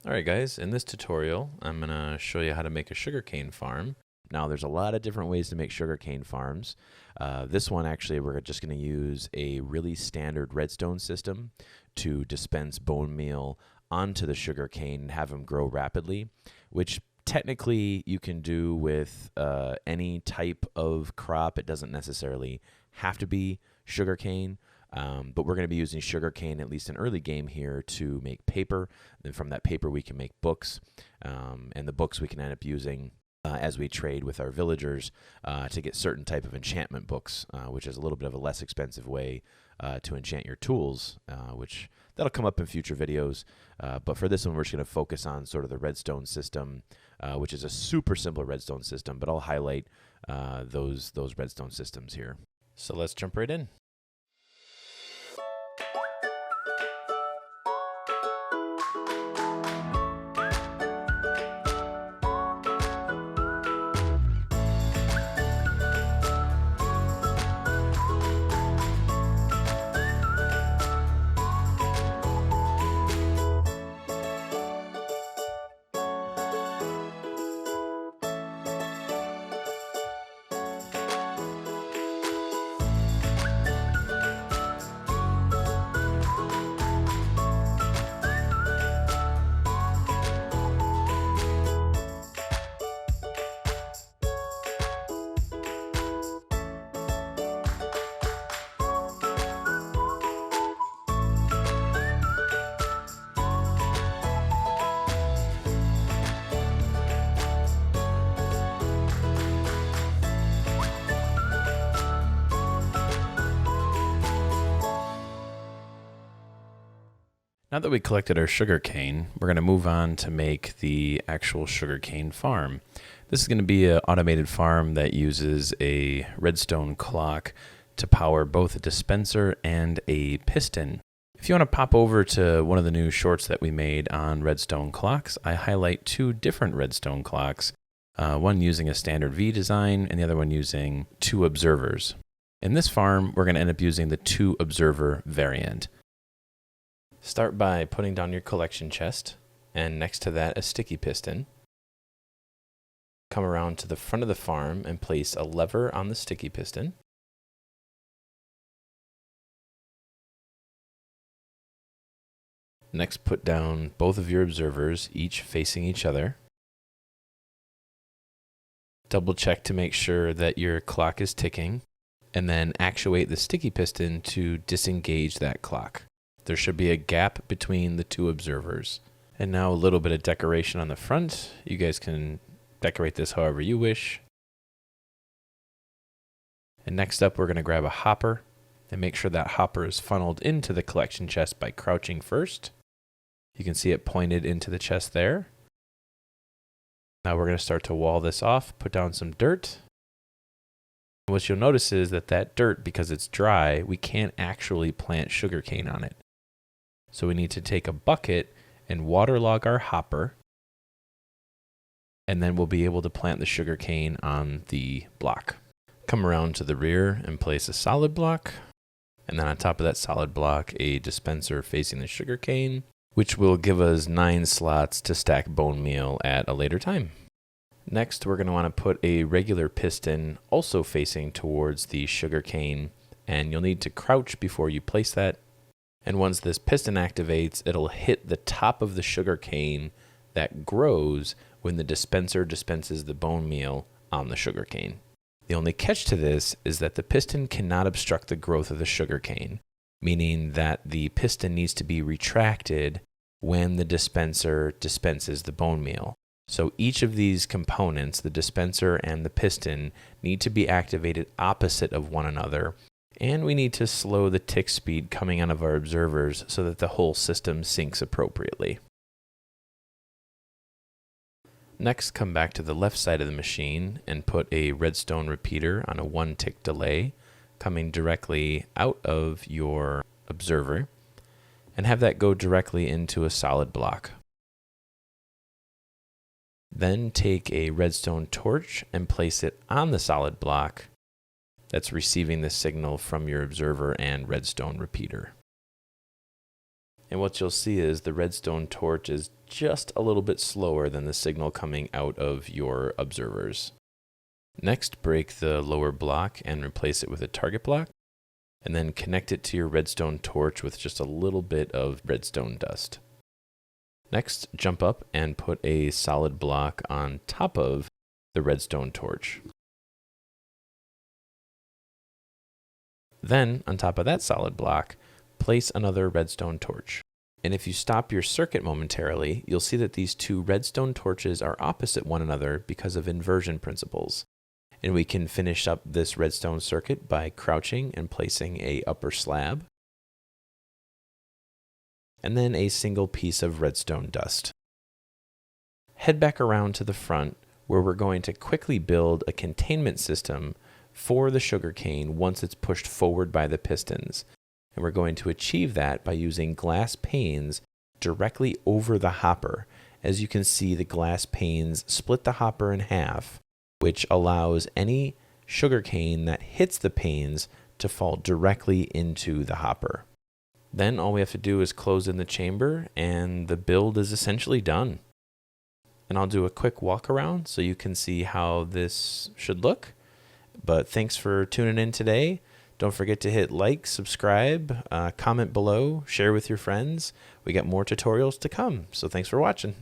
Alright guys, in this tutorial I'm going to show you how to make a sugarcane farm. Now there's a lot of different ways to make sugarcane farms. This one actually we're just going to use a really standard redstone system to dispense bone meal onto the sugarcane and have them grow rapidly, which technically you can do with any type of crop. It doesn't necessarily have to be sugarcane. But we're going to be using sugarcane, at least in early game here, to make paper. Then from that paper we can make books, and the books we can end up using as we trade with our villagers to get certain type of enchantment books, which is a little bit of a less expensive way to enchant your tools, which that'll come up in future videos. But for this one we're just going to focus on sort of the redstone system, which is a super simple redstone system, but I'll highlight those redstone systems here. So let's jump right in. Now that we collected our sugarcane, we're going to move on to make the actual sugarcane farm. This is going to be an automated farm that uses a redstone clock to power both a dispenser and a piston. If you want to pop over to one of the new shorts that we made on redstone clocks, I highlight two different redstone clocks, one using a standard V design and the other one using 2 observers. In this farm, we're going to end up using the 2 observer variant. Start by putting down your collection chest, and next to that a sticky piston. Come around to the front of the farm and place a lever on the sticky piston. Next, put down both of your observers, each facing each other. Double check to make sure that your clock is ticking, and then actuate the sticky piston to disengage that clock. There should be a gap between the 2 observers. And now a little bit of decoration on the front. You guys can decorate this however you wish. And next up, we're going to grab a hopper and make sure that hopper is funneled into the collection chest by crouching first. You can see it pointed into the chest there. Now we're going to start to wall this off, put down some dirt. What you'll notice is that dirt, because it's dry, we can't actually plant sugarcane on it. So we need to take a bucket and waterlog our hopper, and then we'll be able to plant the sugarcane on the block. Come around to the rear and place a solid block, and then on top of that solid block, a dispenser facing the sugarcane, which will give us 9 slots to stack bone meal at a later time. Next, we're going to want to put a regular piston also facing towards the sugarcane, and you'll need to crouch before you place that. And once this piston activates, it'll hit the top of the sugarcane that grows when the dispenser dispenses the bone meal on the sugarcane. The only catch to this is that the piston cannot obstruct the growth of the sugarcane, meaning that the piston needs to be retracted when the dispenser dispenses the bone meal. So each of these components, the dispenser and the piston, need to be activated opposite of one another, and we need to slow the tick speed coming out of our observers so that the whole system syncs appropriately. Next, come back to the left side of the machine and put a redstone repeater on a 1 tick delay coming directly out of your observer, and have that go directly into a solid block. Then take a redstone torch and place it on the solid block that's receiving the signal from your observer and redstone repeater. And what you'll see is the redstone torch is just a little bit slower than the signal coming out of your observers. Next, break the lower block and replace it with a target block, and then connect it to your redstone torch with just a little bit of redstone dust. Next, jump up and put a solid block on top of the redstone torch. Then, on top of that solid block, place another redstone torch. And if you stop your circuit momentarily, you'll see that these two redstone torches are opposite one another because of inversion principles. And we can finish up this redstone circuit by crouching and placing a upper slab, and then a single piece of redstone dust. Head back around to the front, where we're going to quickly build a containment system for the sugarcane once it's pushed forward by the pistons. And we're going to achieve that by using glass panes directly over the hopper. As you can see, the glass panes split the hopper in half, which allows any sugarcane that hits the panes to fall directly into the hopper. Then all we have to do is close in the chamber and the build is essentially done. And I'll do a quick walk around so you can see how this should look. But thanks for tuning in today. Don't forget to hit like, subscribe, comment below, share with your friends. We got more tutorials to come, so thanks for watching.